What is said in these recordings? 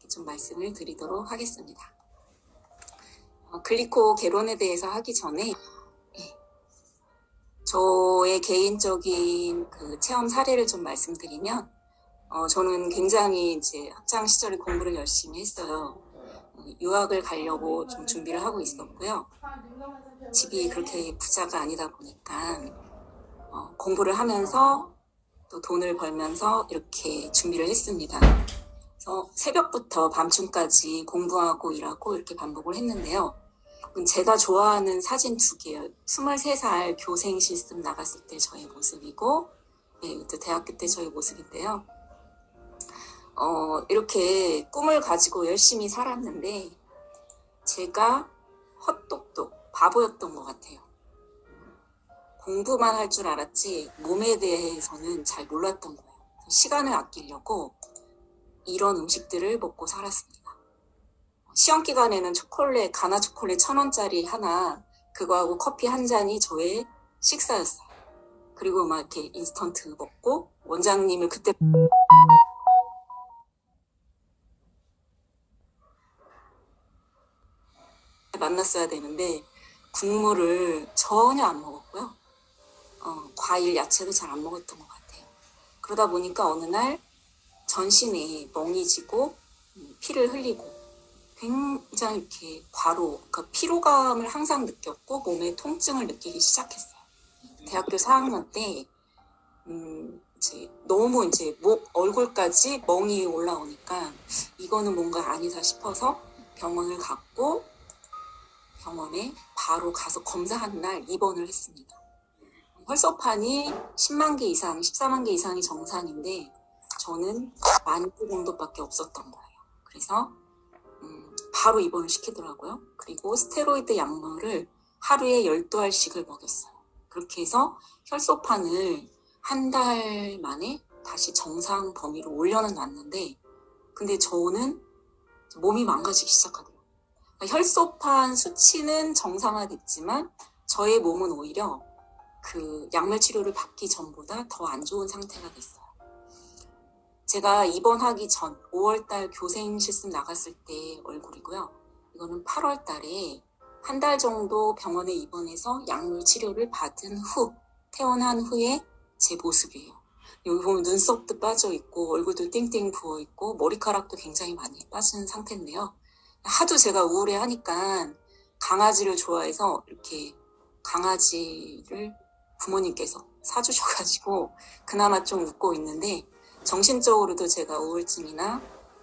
좀 말씀을 드리도록 하겠습니다. 글리코게론에 대해서 하기 전에 저의 개인적인 그 체험 사례를 좀 말씀드리면, 저는 굉장히 이제 학창 시절에 공부를 열심히 했어요. 유학을 가려고 좀 준비를 하고 있었고요. 집이 그렇게 부자가 아니다 보니까 공부를 하면서 또 돈을 벌면서 이렇게 준비를 했습니다. 그래서 새벽부터 밤중까지 공부하고 일하고 이렇게 반복을 했는데요. 제가 좋아하는 사진 2개예요. 23살 교생 실습 나갔을 때 저의 모습이고, 또 대학교 때 저의 모습인데요. 이렇게 꿈을 가지고 열심히 살았는데 제가 헛똑똑 바보였던 것 같아요. 공부만 할 줄 알았지 몸에 대해서는 잘 몰랐던 거예요. 시간을 아끼려고 이런 음식들을 먹고 살았습니다. 시험 기간에는 초콜릿, 가나 초콜릿 1,000원짜리 하나, 그거하고 커피 한 잔이 저의 식사였어요. 그리고 막 이렇게 인스턴트 먹고, 원장님을 그때 만났어야 되는데 국물을 전혀 안 먹었고요. 과일, 야채도 잘 안 먹었던 것 같아요. 그러다 보니까 어느 날 전신에 멍이 지고 피를 흘리고 굉장히 이렇게 그러니까 피로감을 항상 느꼈고 몸에 통증을 느끼기 시작했어요. 대학교 4학년 때 이제 너무 이제 목, 얼굴까지 멍이 올라오니까 이거는 뭔가 아니다 싶어서 병원을 갔고, 병원에 바로 가서 검사하는 날 입원을 했습니다. 혈소판이 10만 개 이상, 14만 개 이상이 정상인데 저는 10,000개 정도밖에 없었던 거예요. 그래서 바로 입원을 시키더라고요. 그리고 스테로이드 약물을 하루에 12알씩을 먹였어요. 그렇게 해서 혈소판을 한 달 만에 다시 정상 범위로 올려는 놨는데, 근데 저는 몸이 망가지기 시작하더라고요. 그러니까 혈소판 수치는 정상화됐지만 저의 몸은 오히려 그 약물 치료를 받기 전보다 더 안 좋은 상태가 됐어요. 제가 입원하기 전 5월달 교생 실습 나갔을 때 얼굴이고요. 이거는 8월달에 한 달 정도 병원에 입원해서 약물 치료를 받은 후, 퇴원한 후에 제 모습이에요. 여기 보면 눈썹도 빠져있고 얼굴도 띵띵 부어있고 머리카락도 굉장히 많이 빠진 상태인데요. 하도 제가 우울해하니까 강아지를 좋아해서 이렇게 강아지를 부모님께서 사주셔가지고 그나마 좀 웃고 있는데, 정신적으로도 제가 우울증이나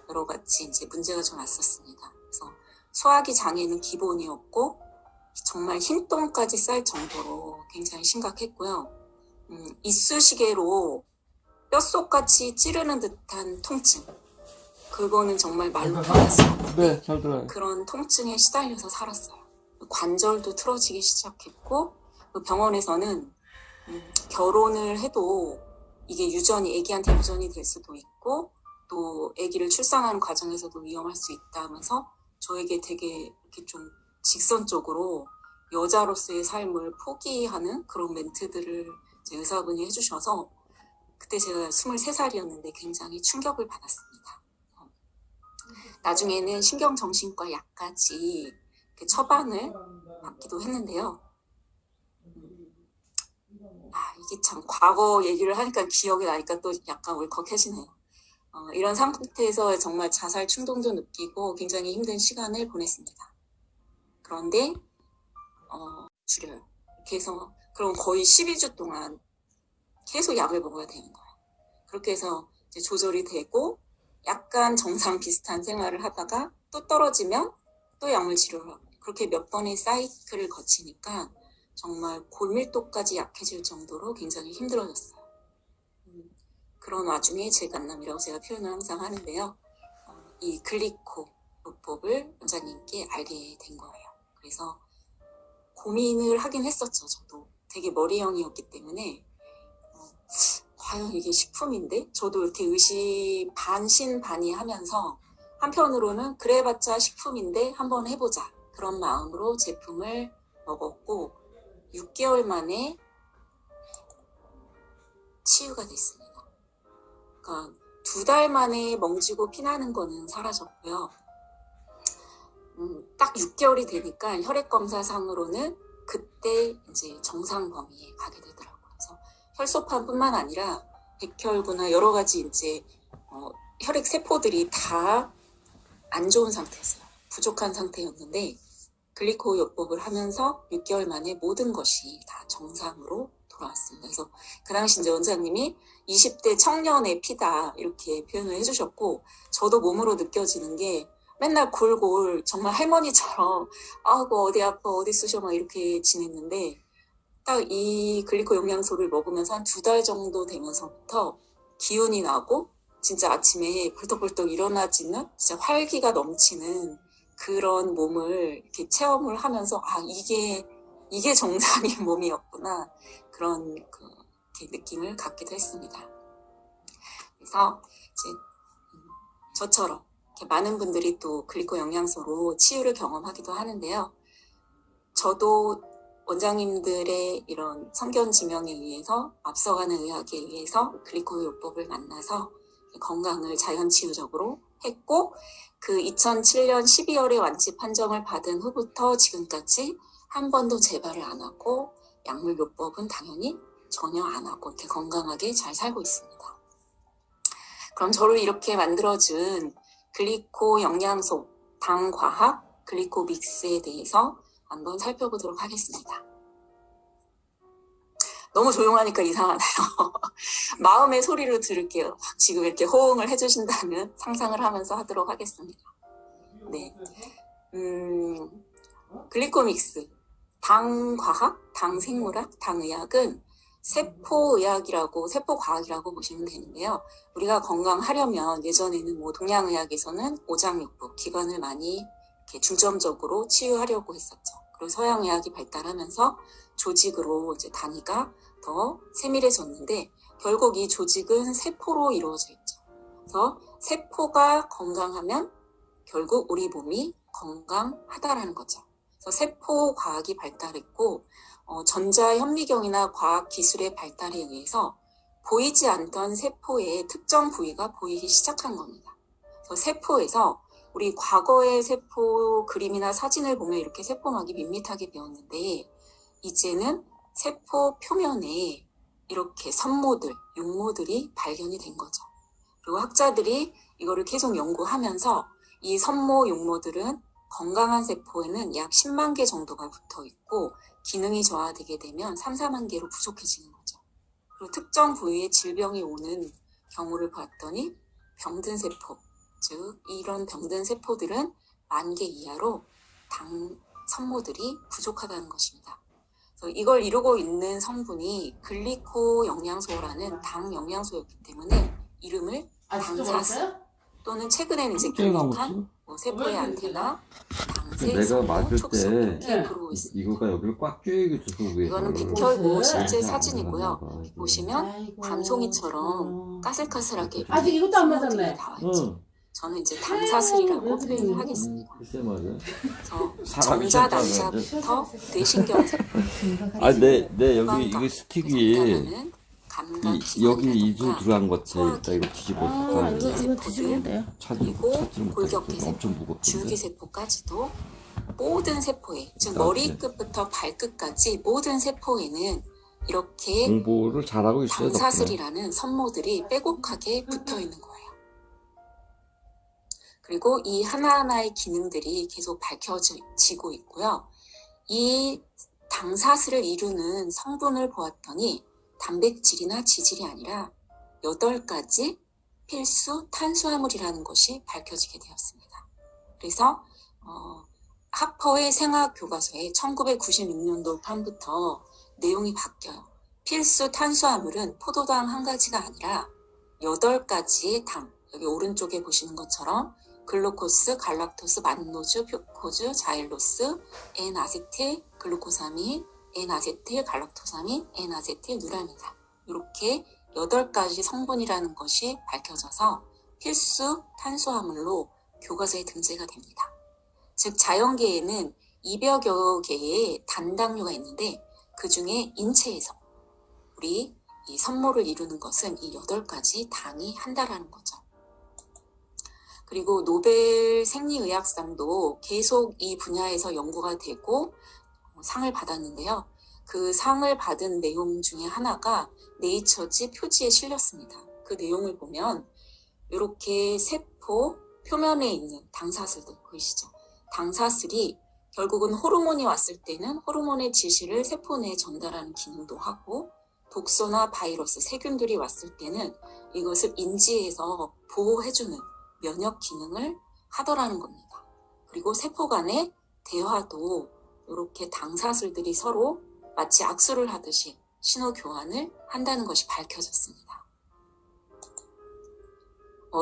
여러 가지 이제 문제가 좀 왔었습니다. 그래서 소화기 장애는 기본이었고 정말 흰똥까지 쌀 정도로 굉장히 심각했고요. 이쑤시개로 뼛속같이 찌르는 듯한 통증, 그거는 정말 말로 표현할 수 없는데 잘 들어요. 그런 통증에 시달려서 살았어요. 관절도 틀어지기 시작했고, 병원에서는 결혼을 해도 이게 유전이, 애기한테 유전이 될 수도 있고 또 애기를 출산하는 과정에서도 위험할 수 있다 하면서 저에게 되게 이렇게 좀 직선적으로 여자로서의 삶을 포기하는 그런 멘트들을 이제 의사분이 해주셔서, 그때 제가 23살이었는데 굉장히 충격을 받았습니다. 나중에는 신경정신과 약까지 처방을 받기도 했는데요. 이게 참 과거 얘기를 하니까 기억이 나니까 또 약간 울컥해지네요. 이런 상태에서 정말 자살 충동도 느끼고 굉장히 힘든 시간을 보냈습니다. 그런데 줄여요. 이렇게 해서 그럼 거의 12주 동안 계속 약을 먹어야 되는 거예요. 그렇게 해서 이제 조절이 되고 약간 정상 비슷한 생활을 하다가 또 떨어지면 또 약물 치료를 하고, 그렇게 몇 번의 사이클을 거치니까 정말 골밀도까지 약해질 정도로 굉장히 힘들어졌어요. 그런 와중에 제 만남이라고 제가 표현을 항상 하는데요. 이 글리코요법을 원장님께 알게 된 거예요. 그래서 고민을 하긴 했었죠. 저도 되게 머리형이었기 때문에 과연 이게 식품인데? 저도 이렇게 반신반의하면서 한편으로는 그래봤자 식품인데 한번 해보자, 그런 마음으로 제품을 먹었고 6개월 만에 치유가 됐습니다. 그러니까 2달 만에 멍지고 피나는 거는 사라졌고요. 딱 6개월이 되니까 혈액검사상으로는 그때 이제 정상 범위에 가게 되더라고요. 그래서 혈소판뿐만 아니라 백혈구나 여러 가지 이제 혈액 세포들이 다 안 좋은 상태였어요. 부족한 상태였는데 글리코요법을 하면서 6개월 만에 모든 것이 다 정상으로 돌아왔습니다. 그래서 그 당시 이제 원장님이 20대 청년의 피다 이렇게 표현을 해주셨고, 저도 몸으로 느껴지는 게 맨날 골골 정말 할머니처럼 아이고 어디 아파 어디 쑤셔 막 이렇게 지냈는데, 딱 이 글리코 영양소를 먹으면서 한 2달 정도 되면서부터 기운이 나고 진짜 아침에 벌떡벌떡 일어나지는 진짜 활기가 넘치는 그런 몸을 이렇게 체험을 하면서 이게 정상의 몸이었구나, 그런 이렇게 느낌을 갖기도 했습니다. 그래서 이제 저처럼 이렇게 많은 분들이 또 글리코 영양소로 치유를 경험하기도 하는데요. 저도 원장님들의 이런 성견 지명에 의해서, 앞서가는 의학에 의해서 글리코요법을 만나서 건강을 자연치유적으로 했고, 그 2007년 12월에 완치 판정을 받은 후부터 지금까지 한 번도 재발을 안 하고, 약물요법은 당연히 전혀 안 하고 이렇게 건강하게 잘 살고 있습니다. 그럼 저를 이렇게 만들어준 글리코 영양소, 당과학, 글리코 믹스에 대해서 한번 살펴보도록 하겠습니다. 너무 조용하니까 이상하나요? 마음의 소리로 들을게요. 지금 이렇게 호응을 해주신다면 상상을 하면서 하도록 하겠습니다. 네, 글리코 믹스, 당과학, 당생물학, 당의학은 세포의학이라고, 세포과학이라고 보시면 되는데요. 우리가 건강하려면 예전에는 동양의학에서는 오장육부, 기관을 많이 이렇게 중점적으로 치유하려고 했었죠. 그리고 서양의학이 발달하면서 조직으로 이제 단위가 더 세밀해졌는데, 결국 이 조직은 세포로 이루어져 있죠. 그래서 세포가 건강하면 결국 우리 몸이 건강하다라는 거죠. 그래서 세포과학이 발달했고, 전자현미경이나 과학기술의 발달에 의해서 보이지 않던 세포의 특정 부위가 보이기 시작한 겁니다. 그래서 세포에서 우리 과거의 세포 그림이나 사진을 보면 이렇게 세포막이 밋밋하게 배웠는데, 이제는 세포 표면에 이렇게 선모들, 육모들이 발견이 된 거죠. 그리고 학자들이 이거를 계속 연구하면서 이 선모, 육모들은 건강한 세포에는 약 10만 개 정도가 붙어 있고, 기능이 저하되게 되면 3, 4만 개로 부족해지는 거죠. 그리고 특정 부위에 질병이 오는 경우를 봤더니 병든 세포, 즉 이런 병든 세포들은 10,000개 이하로 당 선모들이 부족하다는 것입니다. 그래서 이걸 이루고 있는 성분이 글리코 영양소라는 당 영양소였기 때문에 이름을 당사스, 또는 최근에는 이제 글루탄, 세포의 안테나, 당세, 내가 맞을 촉수 이렇게 부르고 있습니다. 이거가 여기를 꽉 쥐어있어서 이거는 백혈구 실제 사진이고요. 보시면 밤송이처럼 까슬까슬하게 아직 이것도 안 맞았네. 저는 이제 당사슬이라고 표현을 하겠습니다. 글쎄 말이야. 그래서 전자, 난자부터 뇌신경, 내 여기 이거 스틱이 여기 이주 들어간 것 같아. 이거 뒤집어서 이거 뒤집으면 돼요. 그리고 골격계세포, 엄청 무겁던데. 줄기세포까지도 모든 세포에, 즉 머리끝부터 발끝까지 모든 세포에는 이렇게 공부를 잘하고 있어요. 당사슬이라는 선모들이 빼곡하게 붙어 있는 거예요. 그리고 이 하나하나의 기능들이 계속 밝혀지고 있고요. 이 당사슬을 이루는 성분을 보았더니 단백질이나 지질이 아니라 8가지 필수 탄수화물이라는 것이 밝혀지게 되었습니다. 그래서 하퍼의 생화교과서에 1996년도 판부터 내용이 바뀌어요. 필수 탄수화물은 포도당 한 가지가 아니라 8가지의 당, 여기 오른쪽에 보시는 것처럼 글루코스, 갈락토스, 만노즈, 퓨코즈, 자일로스, N아세틸, 글루코사민, N아세틸, 갈락토사민, N아세틸, 누라미다. 이렇게 8가지 성분이라는 것이 밝혀져서 필수 탄수화물로 교과서에 등재가 됩니다. 즉 자연계에는 200여 개의 단당류가 있는데, 그 중에 인체에서 우리 이 선모를 이루는 것은 이 8가지 당이 한다라는 거죠. 그리고 노벨 생리의학상도 계속 이 분야에서 연구가 되고 상을 받았는데요. 그 상을 받은 내용 중에 하나가 네이처지 표지에 실렸습니다. 그 내용을 보면 이렇게 세포 표면에 있는 당사슬들 보이시죠? 당사슬이 결국은 호르몬이 왔을 때는 호르몬의 지시를 세포 내에 전달하는 기능도 하고 독소나 바이러스, 세균들이 왔을 때는 이것을 인지해서 보호해주는 면역 기능을 하더라는 겁니다. 그리고 세포 간의 대화도 이렇게 당사슬들이 서로 마치 악수를 하듯이 신호 교환을 한다는 것이 밝혀졌습니다.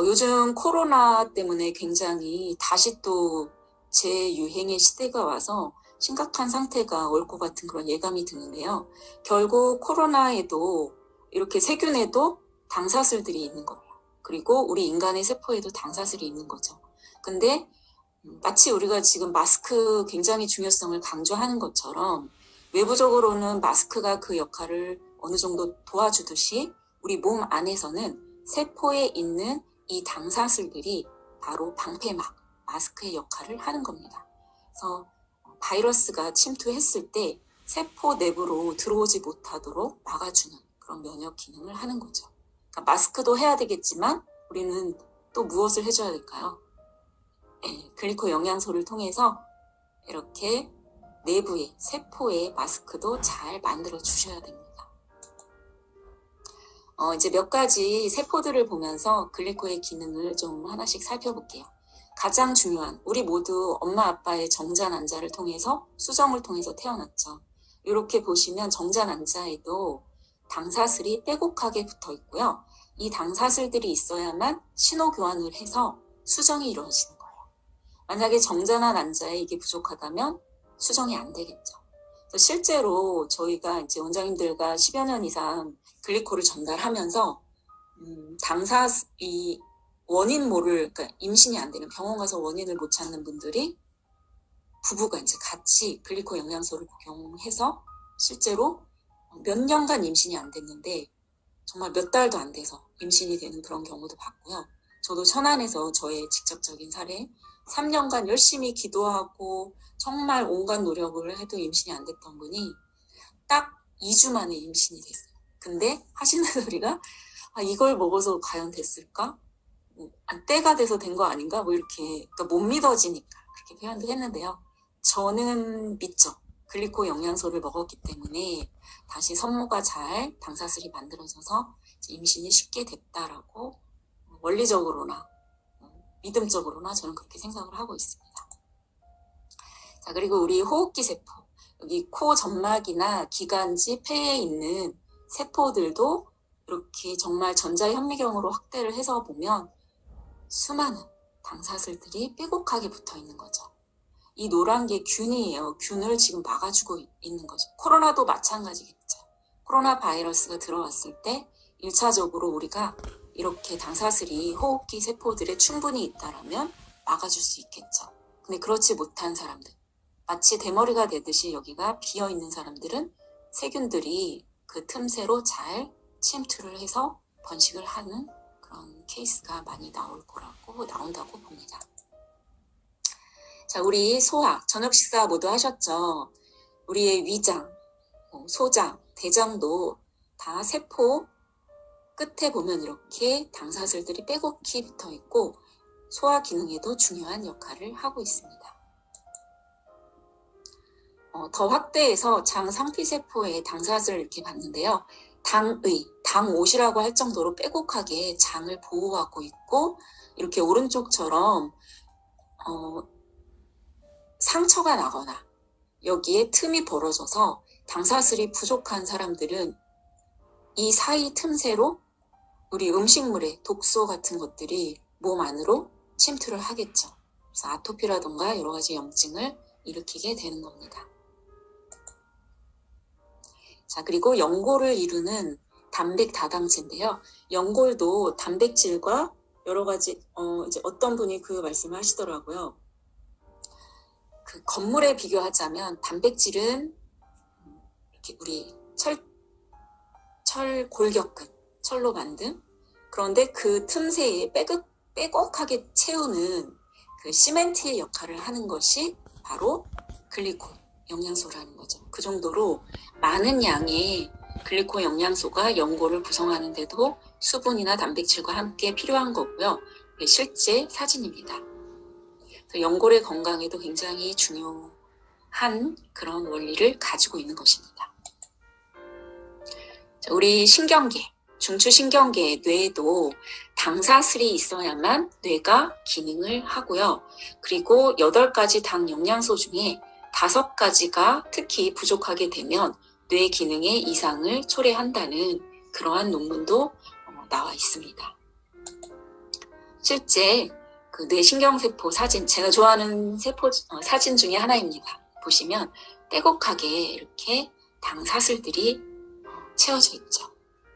요즘 코로나 때문에 굉장히 다시 또 재유행의 시대가 와서 심각한 상태가 올 것 같은 그런 예감이 드는데요. 결국 코로나에도 이렇게 세균에도 당사슬들이 있는 거예요. 그리고 우리 인간의 세포에도 당사슬이 있는 거죠. 근데 마치 우리가 지금 마스크 굉장히 중요성을 강조하는 것처럼 외부적으로는 마스크가 그 역할을 어느 정도 도와주듯이 우리 몸 안에서는 세포에 있는 이 당사슬들이 바로 방패막, 마스크의 역할을 하는 겁니다. 그래서 바이러스가 침투했을 때 세포 내부로 들어오지 못하도록 막아주는 그런 면역 기능을 하는 거죠. 그러니까 마스크도 해야 되겠지만 우리는 또 무엇을 해줘야 될까요? 글리코 영양소를 통해서 이렇게 내부에 세포의 마스크도 잘 만들어 주셔야 됩니다. 이제 몇 가지 세포들을 보면서 글리코의 기능을 좀 하나씩 살펴볼게요. 가장 중요한 우리 모두 엄마 아빠의 정자 난자를 통해서 수정을 통해서 태어났죠. 이렇게 보시면 정자 난자에도 당사슬이 빼곡하게 붙어 있고요. 이 당사슬들이 있어야만 신호 교환을 해서 수정이 이루어지는 거예요. 만약에 정자나 난자에 이게 부족하다면 수정이 안 되겠죠. 그래서 실제로 저희가 이제 원장님들과 10여 년 이상 글리코를 전달하면서 이 원인 모를, 그러니까 임신이 안 되는 병원 가서 원인을 못 찾는 분들이 부부가 이제 같이 글리코 영양소를 복용해서 실제로 몇 년간 임신이 안 됐는데 정말 몇 달도 안 돼서 임신이 되는 그런 경우도 봤고요. 저도 천안에서 저의 직접적인 사례 3년간 열심히 기도하고 정말 온갖 노력을 해도 임신이 안 됐던 분이 딱 2주 만에 임신이 됐어요. 근데 하시는 소리가 이걸 먹어서 과연 됐을까? 때가 돼서 된 거 아닌가? 뭐 이렇게 그러니까 못 믿어지니까 그렇게 표현도 했는데요. 저는 믿죠. 글리코 영양소를 먹었기 때문에 다시 선모가 잘 당사슬이 만들어져서 임신이 쉽게 됐다라고 원리적으로나 믿음적으로나 저는 그렇게 생각을 하고 있습니다. 자, 그리고 우리 호흡기 세포, 여기 코 점막이나 기관지, 폐에 있는 세포들도 이렇게 정말 전자현미경으로 확대를 해서 보면 수많은 당사슬들이 빼곡하게 붙어 있는 거죠. 이 노란 게 균이에요. 균을 지금 막아주고 있는 거죠. 코로나도 마찬가지겠죠. 코로나 바이러스가 들어왔을 때 1차적으로 우리가 이렇게 당사슬이 호흡기 세포들에 충분히 있다라면 막아줄 수 있겠죠. 근데 그렇지 못한 사람들, 마치 대머리가 되듯이 여기가 비어있는 사람들은 세균들이 그 틈새로 잘 침투를 해서 번식을 하는 그런 케이스가 많이 나온다고 봅니다. 자, 우리 소화, 저녁 식사 모두 하셨죠? 우리의 위장, 소장, 대장도 다 세포 끝에 보면 이렇게 당사슬들이 빼곡히 붙어 있고 소화 기능에도 중요한 역할을 하고 있습니다. 더 확대해서 장 상피세포의 당사슬을 이렇게 봤는데요. 당옷이라고 할 정도로 빼곡하게 장을 보호하고 있고 이렇게 오른쪽처럼 상처가 나거나 여기에 틈이 벌어져서 당사슬이 부족한 사람들은 이 사이 틈새로 우리 음식물의 독소 같은 것들이 몸 안으로 침투를 하겠죠. 그래서 아토피라던가 여러 가지 염증을 일으키게 되는 겁니다. 자, 그리고 연골을 이루는 단백 다당체인데요. 연골도 단백질과 여러 가지 이제 어떤 분이 그 말씀을 하시더라고요. 그 건물에 비교하자면 단백질은 이렇게 우리 철 골격근, 철로 만든. 그런데 그 틈새에 빼곡하게 채우는 그 시멘트의 역할을 하는 것이 바로 글리코 영양소라는 거죠. 그 정도로 많은 양의 글리코 영양소가 연골을 구성하는데도 수분이나 단백질과 함께 필요한 거고요. 이게 실제 사진입니다. 연골의 건강에도 굉장히 중요한 그런 원리를 가지고 있는 것입니다. 우리 신경계, 중추신경계 뇌에도 당사슬이 있어야만 뇌가 기능을 하고요. 그리고 8가지 당 영양소 중에 5가지가 특히 부족하게 되면 뇌 기능에 이상을 초래한다는 그러한 논문도 나와 있습니다. 실제 그 뇌신경세포 사진, 제가 좋아하는 사진 중에 하나입니다. 보시면 빼곡하게 이렇게 당사슬들이 채워져 있죠.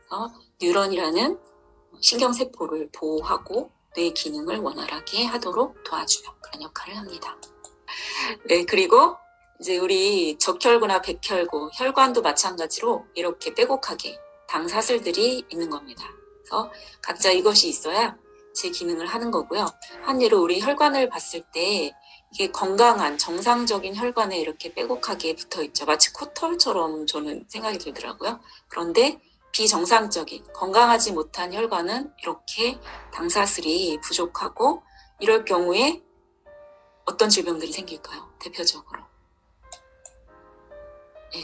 그래서 뉴런이라는 신경세포를 보호하고 뇌 기능을 원활하게 하도록 도와주는 그런 역할을 합니다. 네, 그리고 이제 우리 적혈구나 백혈구, 혈관도 마찬가지로 이렇게 빼곡하게 당사슬들이 있는 겁니다. 그래서 각자 이것이 있어야 제 기능을 하는 거고요. 한 예로 우리 혈관을 봤을 때 이게 건강한 정상적인 혈관에 이렇게 빼곡하게 붙어 있죠. 마치 코털처럼 저는 생각이 들더라고요. 그런데 비정상적인 건강하지 못한 혈관은 이렇게 당사슬이 부족하고 이럴 경우에 어떤 질병들이 생길까요? 대표적으로. 네.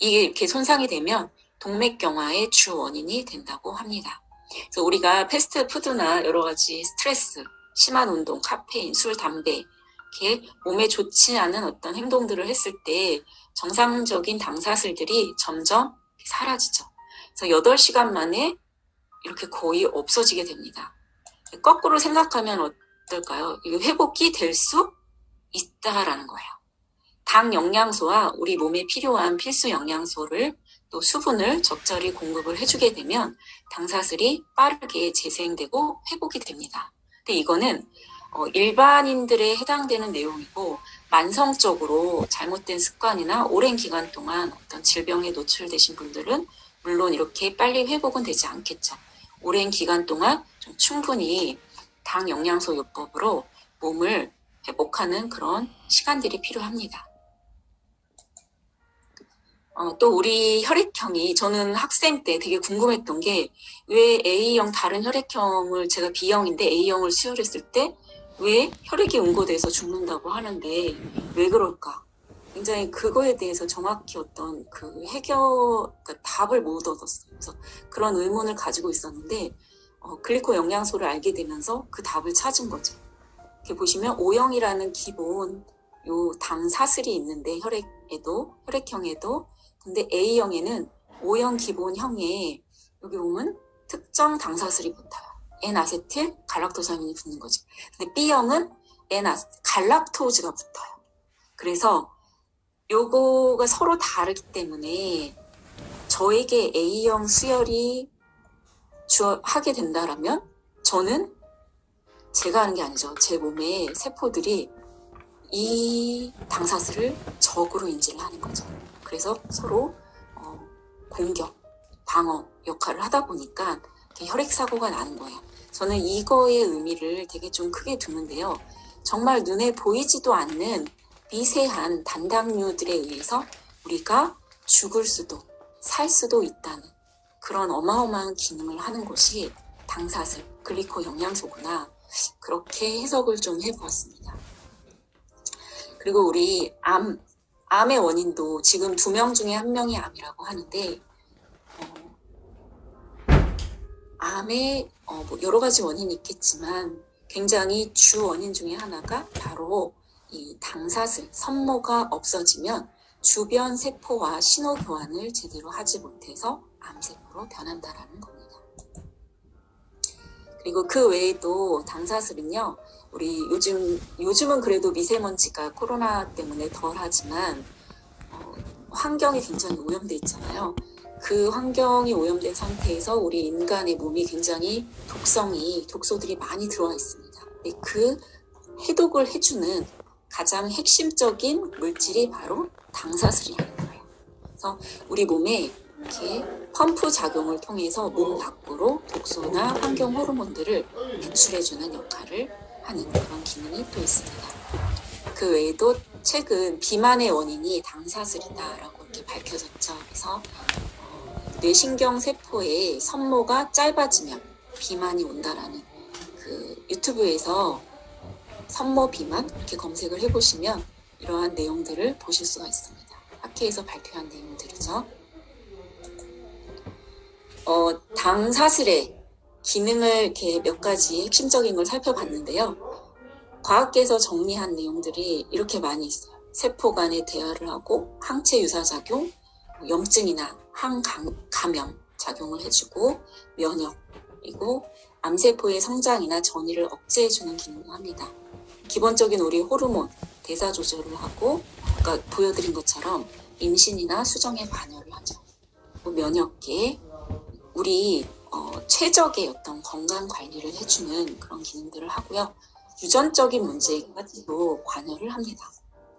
이게 이렇게 손상이 되면 동맥경화의 주 원인이 된다고 합니다. 그래서 우리가 패스트푸드나 여러 가지 스트레스, 심한 운동, 카페인, 술, 담배 이렇게 몸에 좋지 않은 어떤 행동들을 했을 때 정상적인 당사슬들이 점점 사라지죠. 그래서 8시간 만에 이렇게 거의 없어지게 됩니다. 거꾸로 생각하면 어떨까요? 이게 회복이 될 수 있다라는 거예요. 당 영양소와 우리 몸에 필요한 필수 영양소를 또 수분을 적절히 공급을 해주게 되면 당사슬이 빠르게 재생되고 회복이 됩니다. 근데 이거는 일반인들에 해당되는 내용이고 만성적으로 잘못된 습관이나 오랜 기간 동안 어떤 질병에 노출되신 분들은 물론 이렇게 빨리 회복은 되지 않겠죠. 오랜 기간 동안 좀 충분히 당 영양소 요법으로 몸을 회복하는 그런 시간들이 필요합니다. 또 우리 혈액형이 저는 학생 때 되게 궁금했던 게 왜 A형 다른 혈액형을 제가 B형인데 A형을 수혈했을 때 왜 혈액이 응고돼서 죽는다고 하는데 왜 그럴까? 굉장히 그거에 대해서 정확히 어떤 그 그러니까 답을 못 얻었어요. 그래서 그런 의문을 가지고 있었는데 글리코 영양소를 알게 되면서 그 답을 찾은 거죠. 이렇게 보시면 O형이라는 기본 요 당사슬이 있는데 혈액형에도 근데 A형에는 O형 기본형에 여기 보면 특정 당사슬이 붙어요. N아세틸 갈락토사민이 붙는 거죠. 근데 B형은 갈락토즈가 붙어요. 그래서 요거가 서로 다르기 때문에 저에게 A형 수혈이 하게 된다라면 저는 제가 하는 게 아니죠. 제 몸의 세포들이 이 당사슬을 적으로 인지를 하는 거죠. 그래서 서로 공격, 방어 역할을 하다 보니까 혈액사고가 나는 거예요. 저는 이거의 의미를 되게 좀 크게 두는데요. 정말 눈에 보이지도 않는 미세한 단당류들에 의해서 우리가 죽을 수도 살 수도 있다는 그런 어마어마한 기능을 하는 것이 당사슬, 글리코 영양소구나 그렇게 해석을 좀 해보았습니다. 그리고 우리 암의 원인도 지금 2명 중에 1명이 암이라고 하는데 암의 뭐 여러 가지 원인이 있겠지만 굉장히 주 원인 중에 하나가 바로 이 당사슬, 섬모가 없어지면 주변 세포와 신호 교환을 제대로 하지 못해서 암세포로 변한다라는 겁니다. 그리고 그 외에도 당사슬은요, 우리 요즘은 그래도 미세먼지가 코로나 때문에 덜하지만 환경이 굉장히 오염돼 있잖아요. 그 환경이 오염된 상태에서 우리 인간의 몸이 굉장히 독소들이 많이 들어와 있습니다. 근데 그 해독을 해주는 가장 핵심적인 물질이 바로 당사슬이라는 거예요. 그래서 우리 몸에 이렇게 펌프 작용을 통해서 몸 밖으로 독소나 환경 호르몬들을 배출해주는 역할을 하는 그런 기능이 또 있습니다. 그 외에도 최근 비만의 원인이 당사슬이다라고 이렇게 밝혀졌죠. 그래서 뇌신경 세포의 선모가 짧아지면 비만이 온다라는 그 유튜브에서 선모 비만 이렇게 검색을 해보시면 이러한 내용들을 보실 수가 있습니다. 학회에서 발표한 내용들이죠. 당사슬의 기능을 이렇게 몇 가지 핵심적인 걸 살펴봤는데요. 과학계에서 정리한 내용들이 이렇게 많이 있어요. 세포 간의 대화를 하고 항체 유사작용, 염증이나 항감염 작용을 해주고 면역, 그리고 암세포의 성장이나 전이를 억제해주는 기능을 합니다. 기본적인 우리 호르몬, 대사 조절을 하고 아까 보여드린 것처럼 임신이나 수정에 관여를 하죠. 면역계, 우리 최적의 어떤 건강 관리를 해주는 그런 기능들을 하고요. 유전적인 문제에도 관여를 합니다.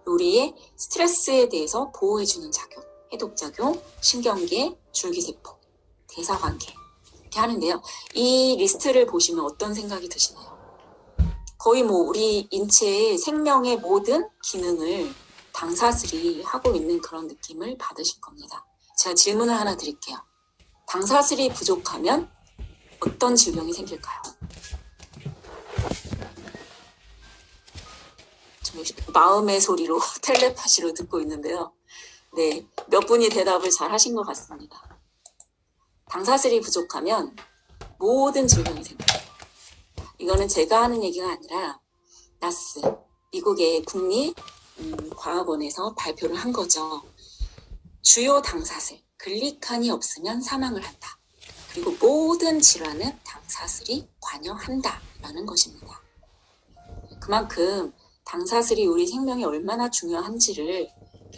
우리의 스트레스에 대해서 보호해주는 작용, 해독작용, 신경계, 줄기세포, 대사관계 이렇게 하는데요. 이 리스트를 보시면 어떤 생각이 드시나요? 거의 우리 인체의 생명의 모든 기능을 당사슬이 하고 있는 그런 느낌을 받으실 겁니다. 제가 질문을 하나 드릴게요. 당사슬이 부족하면 어떤 질병이 생길까요? 마음의 소리로 텔레파시로 듣고 있는데요. 네, 몇 분이 대답을 잘 하신 것 같습니다. 당사슬이 부족하면 모든 질병이 생겨요. 이거는 제가 하는 얘기가 아니라 나스, 미국의 국립과학원에서 발표를 한 거죠. 주요 당사슬, 글리칸이 없으면 사망을 한다. 그리고 모든 질환은 당사슬이 관여한다라는 것입니다. 그만큼 당사슬이 우리 생명에 얼마나 중요한지를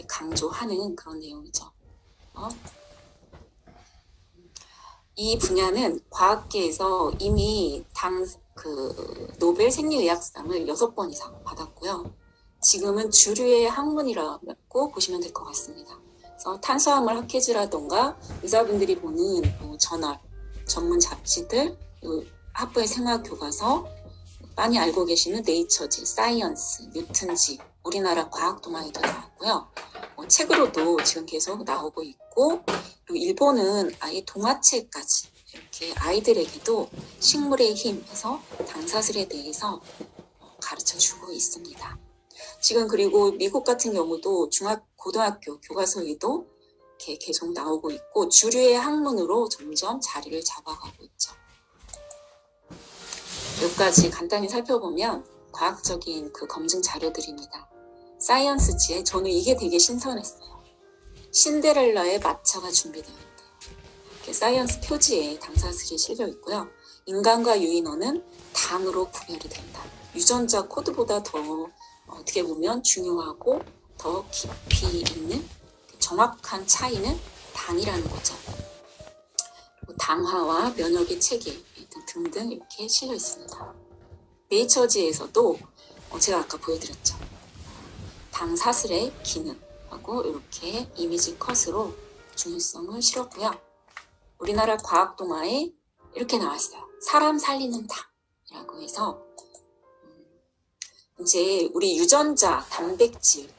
강조하는 그런 내용이죠. 이 분야는 과학계에서 이미 노벨 생리의학상을 6번 이상 받았고요. 지금은 주류의 학문이라고 보시면 될 것 같습니다. 그래서 탄수화물 학회지라던가 의사분들이 보는 저널, 전문 잡지들, 학부의 생활교과서, 많이 알고 계시는 네이처지, 사이언스, 뉴튼지, 우리나라 과학동아에도 나왔고요. 책으로도 지금 계속 나오고 있고, 그리고 일본은 아예 동화책까지 이렇게 아이들에게도 식물의 힘에서 당사슬에 대해서 가르쳐주고 있습니다. 지금 그리고 미국 같은 경우도 고등학교 교과서에도 이렇게 계속 나오고 있고 주류의 학문으로 점점 자리를 잡아가고 있죠. 몇 가지 간단히 살펴보면 과학적인 그 검증 자료들입니다. 사이언스지에 저는 이게 되게 신선했어요. 신데렐라의 마차가 준비되어 있대요. 이렇게 사이언스 표지에 당사슬이 실려 있고요. 인간과 유인원은 당으로 구별이 된다. 유전자 코드보다 더 어떻게 보면 중요하고 더 깊이 있는 정확한 차이는 당이라는 거죠. 그리고 당화와 면역의 체계 등등 이렇게 실려 있습니다. 네이처지에서도 제가 아까 보여드렸죠. 당사슬의 기능하고 이렇게 이미지 컷으로 중요성을 실었고요. 우리나라 과학동화에 이렇게 나왔어요. 사람 살리는 당이라고 해서 이제 우리 유전자, 단백질,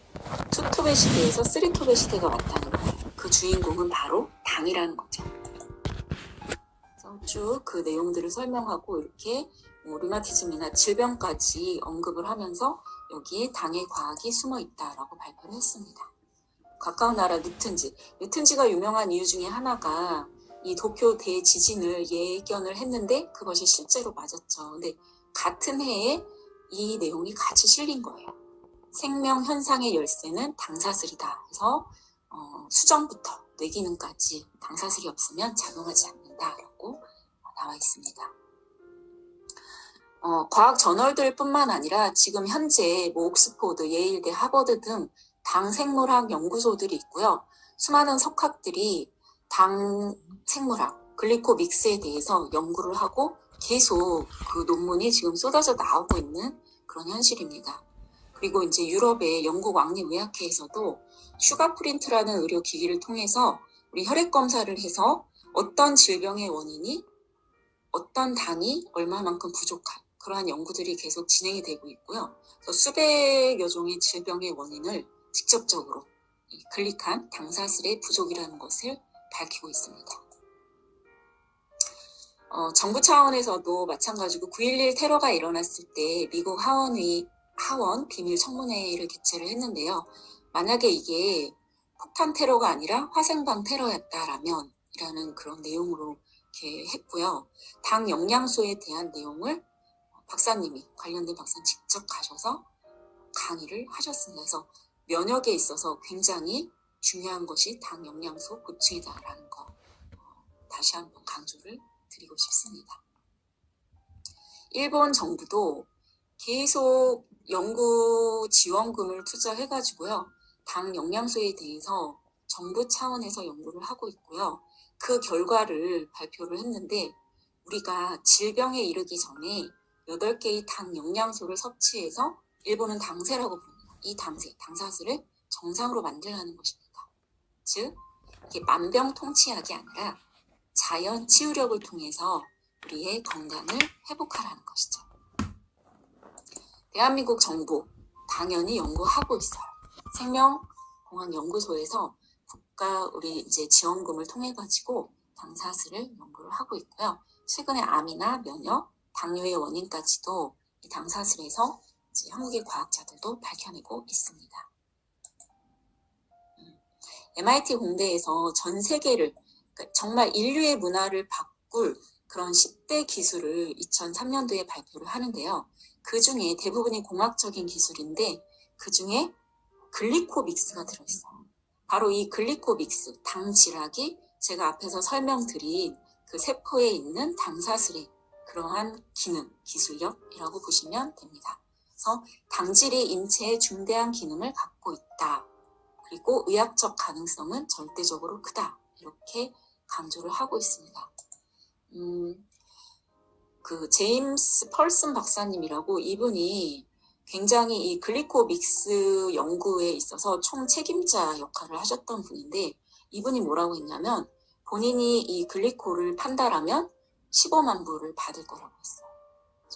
2톱의 시대에서 3톱의 시대가 왔다는 거예요. 그 주인공은 바로 당이라는 거죠. 쭉 그 내용들을 설명하고 이렇게 류마티즘이나 질병까지 언급을 하면서 여기에 당의 과학이 숨어 있다라고 발표를 했습니다. 가까운 나라 뉴튼지가 유명한 이유 중에 하나가 이 도쿄 대지진을 예견을 했는데 그것이 실제로 맞았죠. 근데 같은 해에 이 내용이 같이 실린 거예요. 생명 현상의 열쇠는 당사슬이다. 그래서 수정부터 뇌기능까지 당사슬이 없으면 작용하지 않는다라고 나와 있습니다. 과학 저널들 뿐만 아니라 지금 현재 옥스포드, 예일대, 하버드 등 당 생물학 연구소들이 있고요. 수많은 석학들이 당 생물학, 글리코 믹스에 대해서 연구를 하고 계속 그 논문이 지금 쏟아져 나오고 있는 그런 현실입니다. 그리고 이제 유럽의 영국 왕립의학회에서도 슈가 프린트라는 의료기기를 통해서 우리 혈액 검사를 해서 어떤 질병의 원인이 어떤 당이 얼마만큼 부족한 그러한 연구들이 계속 진행이 되고 있고요. 그래서 수백여 종의 질병의 원인을 직접적으로 이 글리칸 당사슬의 부족이라는 것을 밝히고 있습니다. 정부 차원에서도 마찬가지고 9.11 테러가 일어났을 때 미국 하원 비밀 청문회를 개최를 했는데요. 만약에 이게 폭탄 테러가 아니라 화생방 테러였다라면 이라는 그런 내용으로 이렇게 했고요. 당 영양소에 대한 내용을 관련된 박사님 직접 가셔서 강의를 하셨습니다. 그래서 면역에 있어서 굉장히 중요한 것이 당 영양소 보충이다라는 거 다시 한번 강조를 드리고 싶습니다. 일본 정부도 계속 연구 지원금을 투자해가지고요. 당 영양소에 대해서 정부 차원에서 연구를 하고 있고요. 그 결과를 발표를 했는데 우리가 질병에 이르기 전에 8개의 당 영양소를 섭취해서 일본은 당세라고 부릅니다. 이 당사슬을 정상으로 만들라는 것입니다. 즉, 이게 만병통치약이 아니라 자연 치유력을 통해서 우리의 건강을 회복하라는 것이죠. 대한민국 정부 당연히 연구하고 있어요. 생명공학연구소에서 우리 이제 지원금을 통해 가지고 당사슬을 연구를 하고 있고요. 최근에 암이나 면역, 당뇨의 원인까지도 이 당사슬에서 이제 한국의 과학자들도 밝혀내고 있습니다. MIT 공대에서 전 세계를 그러니까 정말 인류의 문화를 바꿀 그런 10대 기술을 2003년도에 발표를 하는데요. 그 중에 대부분이 공학적인 기술인데 그 중에 글리코믹스가 들어있어요. 바로 이 글리코믹스, 당질학이 제가 앞에서 설명드린 그 세포에 있는 당사슬의 그러한 기능, 기술력이라고 보시면 됩니다. 그래서 당질이 인체의 중대한 기능을 갖고 있다. 그리고 의학적 가능성은 절대적으로 크다. 이렇게 강조를 하고 있습니다. 그 제임스 펄슨 박사님이라고 이분이 굉장히 이 글리코믹스 연구에 있어서 총책임자 역할을 하셨던 분인데 이분이 뭐라고 했냐면 본인이 이 글리코를 판다라면 15만 불을 받을 거라고 했어요.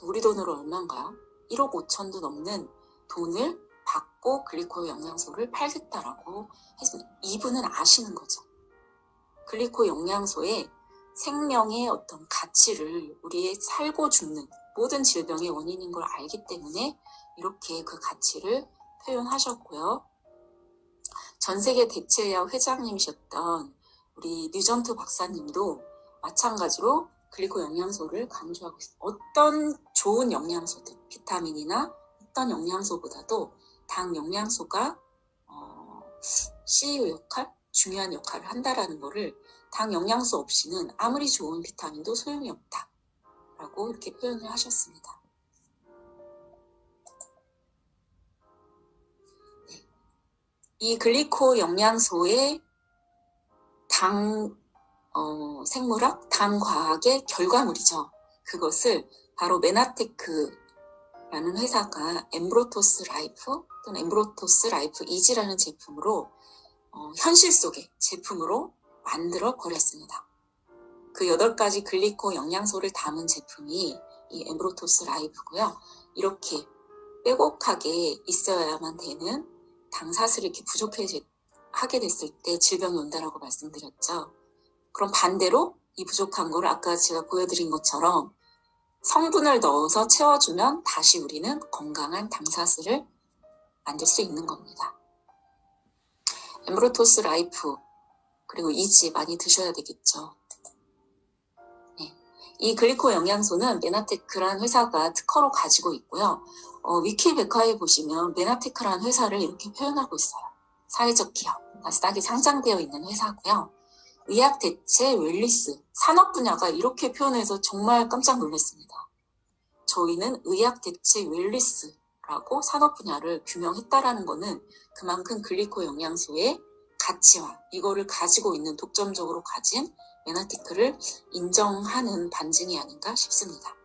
우리 돈으로 얼마인가요? 1억 5천도 넘는 돈을 받고 글리코 영양소를 팔겠다라고 했습니다. 이분은 아시는 거죠. 글리코 영양소의 생명의 어떤 가치를 우리의 살고 죽는 모든 질병의 원인인 걸 알기 때문에 이렇게 그 가치를 표현하셨고요. 전 세계 대체의학 회장님이셨던 우리 뉴전트 박사님도 마찬가지로 글리코 영양소를 강조하고 있습니다. 어떤 좋은 영양소들, 비타민이나 어떤 영양소보다도 당 영양소가 CEO 역할, 중요한 역할을 한다라는 거를 당 영양소 없이는 아무리 좋은 비타민도 소용이 없다라고 이렇게 표현을 하셨습니다. 네. 이 글리코 영양소의 당 생물학, 당과학의 결과물이죠. 그것을 바로 메나테크라는 회사가 엠브로토스 라이프 또는 엠브로토스 라이프 이지라는 제품으로 현실 속의 제품으로 만들어 버렸습니다. 그 8가지 글리코 영양소를 담은 제품이 이 엠브로토스 라이프고요. 이렇게 빼곡하게 있어야만 되는 당사슬이 이렇게 부족하게 됐을 때 질병이 온다라고 말씀드렸죠. 그럼 반대로 이 부족한 거를 아까 제가 보여드린 것처럼 성분을 넣어서 채워주면 다시 우리는 건강한 당사슬을 만들 수 있는 겁니다. 엠브로토스 라이프 그리고 이지 많이 드셔야 되겠죠. 네. 이 글리코 영양소는 메나테크라는 회사가 특허로 가지고 있고요. 위키백과에 보시면 메나테크라는 회사를 이렇게 표현하고 있어요. 사회적 기업, 나스닥에 상장되어 있는 회사고요. 의학 대체 웰리스, 산업 분야가 이렇게 표현해서 정말 깜짝 놀랐습니다. 저희는 의학 대체 웰리스라고 산업 분야를 규명했다라는 거는 그만큼 글리코 영양소의 가치와 이거를 가지고 있는 독점적으로 가진 메나테크를 인정하는 반증이 아닌가 싶습니다.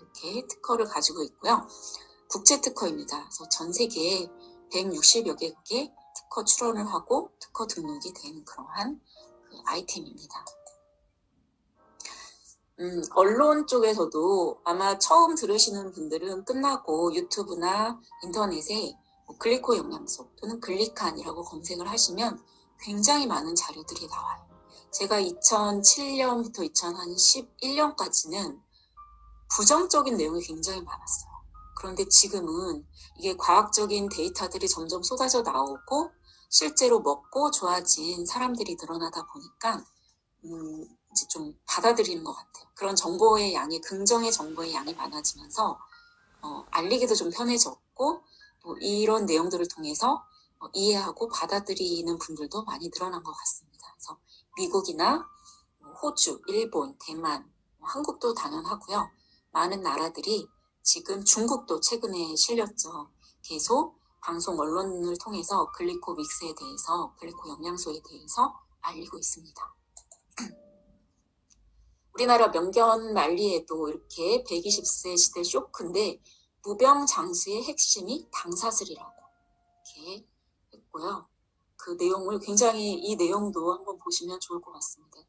이렇게 특허를 가지고 있고요. 국제 특허입니다. 그래서 전 세계에 160여 개국에 특허 출원을 하고 특허 등록이 된 그러한 그 아이템입니다. 언론 쪽에서도 아마 처음 들으시는 분들은 끝나고 유튜브나 인터넷에 뭐 글리코 영양소 또는 글리칸이라고 검색을 하시면 굉장히 많은 자료들이 나와요. 제가 2007년부터 2011년까지는 부정적인 내용이 굉장히 많았어요. 그런데 지금은 이게 과학적인 데이터들이 점점 쏟아져 나오고 실제로 먹고 좋아진 사람들이 늘어나다 보니까 이제 좀 받아들이는 것 같아요. 그런 정보의 양이, 긍정의 정보의 양이 많아지면서 알리기도 좀 편해졌고 또 이런 내용들을 통해서 이해하고 받아들이는 분들도 많이 늘어난 것 같습니다. 그래서 미국이나 호주, 일본, 대만, 한국도 당연하고요. 많은 나라들이 지금 중국도 최근에 실렸죠. 계속 방송 언론을 통해서 글리코 믹스에 대해서, 글리코 영양소에 대해서 알리고 있습니다. 우리나라 명견 만리에도 이렇게 120세 시대 쇼크인데 무병장수의 핵심이 당사슬이라고 이렇게 했고요. 그 내용을 굉장히 이 내용도 한번 보시면 좋을 것 같습니다.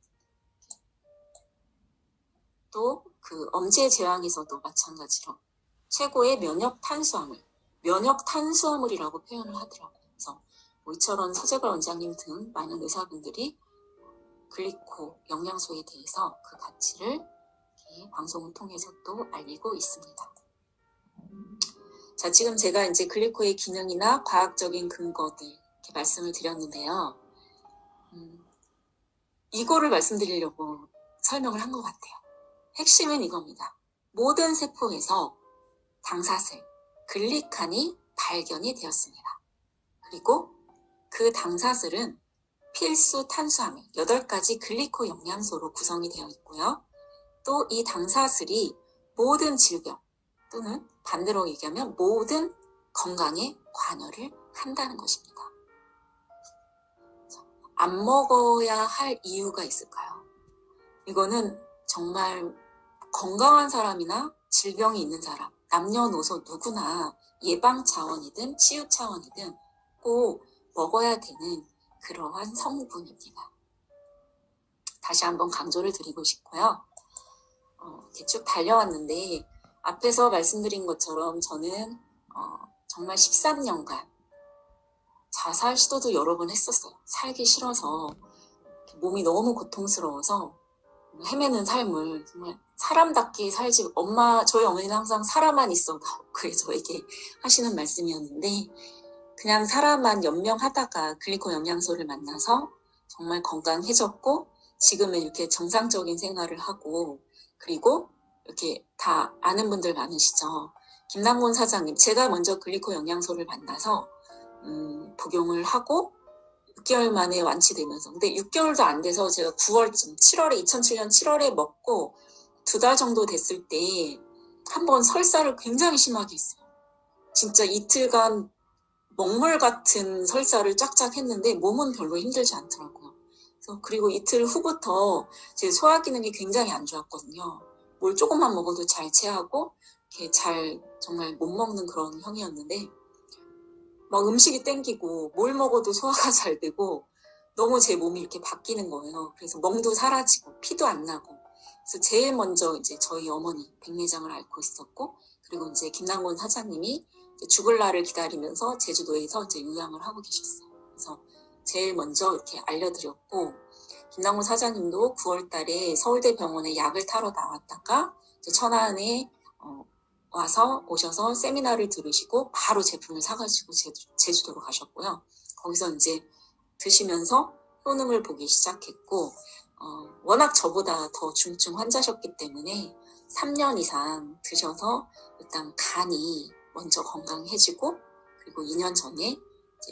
또 그 엄지의 제왕에서도 마찬가지로 최고의 면역 탄수화물이라고 표현을 하더라고요. 그래서 뭐 이철원 서재걸 원장님 등 많은 의사분들이 글리코 영양소에 대해서 그 가치를 이렇게 방송을 통해서 또 알리고 있습니다. 자, 지금 제가 이제 글리코의 기능이나 과학적인 근거들 이렇게 말씀을 드렸는데요. 이거를 말씀드리려고 설명을 한 것 같아요. 핵심은 이겁니다. 모든 세포에서 당사슬, 글리칸이 발견이 되었습니다. 그리고 그 당사슬은 필수 탄수화물 8가지 글리코 영양소로 구성이 되어 있고요. 또 이 당사슬이 모든 질병 또는 반대로 얘기하면 모든 건강에 관여를 한다는 것입니다. 안 먹어야 할 이유가 있을까요? 이거는 정말 건강한 사람이나 질병이 있는 사람, 남녀노소 누구나 예방 차원이든 치유 차원이든 꼭 먹어야 되는 그러한 성분입니다. 다시 한번 강조를 드리고 싶고요. 이렇게 쭉 달려왔는데 앞에서 말씀드린 것처럼 저는 정말 13년간 자살 시도도 여러 번 했었어요. 살기 싫어서 몸이 너무 고통스러워서 헤매는 삶을 정말 사람답게 살지, 저희 어머니는 항상 살아만 있어도 그게 저에게 하시는 말씀이었는데 그냥 살아만 연명하다가 글리코 영양소를 만나서 정말 건강해졌고 지금은 이렇게 정상적인 생활을 하고 그리고 이렇게 다 아는 분들 많으시죠. 김남곤 사장님, 제가 먼저 글리코 영양소를 만나서 복용을 하고 6개월 만에 완치되면서 근데 6개월도 안 돼서 제가 2007년 7월에 먹고 2달 정도 됐을 때 한번 설사를 굉장히 심하게 했어요. 진짜 이틀간 먹물 같은 설사를 쫙쫙 했는데 몸은 별로 힘들지 않더라고요. 그리고 이틀 후부터 제 소화 기능이 굉장히 안 좋았거든요. 뭘 조금만 먹어도 잘 체하고 이렇게 잘 정말 못 먹는 그런 형이었는데 막 음식이 땡기고 뭘 먹어도 소화가 잘 되고 너무 제 몸이 이렇게 바뀌는 거예요. 그래서 멍도 사라지고 피도 안 나고 그래서 제일 먼저 이제 저희 어머니 백내장을 앓고 있었고 그리고 이제 김남곤 사장님이 이제 죽을 날을 기다리면서 제주도에서 이제 요양을 하고 계셨어요. 그래서 제일 먼저 이렇게 알려드렸고 김남곤 사장님도 9월 달에 서울대 병원에 약을 타러 나왔다가 이제 천안에 오셔서 세미나를 들으시고 바로 제품을 사가지고 제주도로 가셨고요. 거기서 이제 드시면서 효능을 보기 시작했고 워낙 저보다 더 중증 환자셨기 때문에 3년 이상 드셔서 일단 간이 먼저 건강해지고 그리고 2년 전에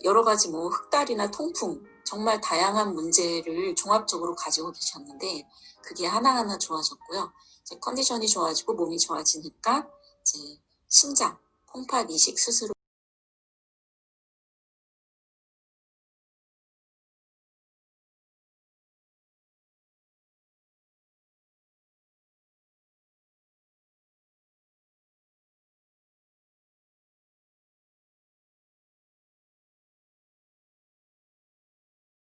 여러 가지 뭐 흑달이나 통풍 정말 다양한 문제를 종합적으로 가지고 계셨는데 그게 하나하나 좋아졌고요. 이제 컨디션이 좋아지고 몸이 좋아지니까 이제 신장, 콩팥 이식 수술을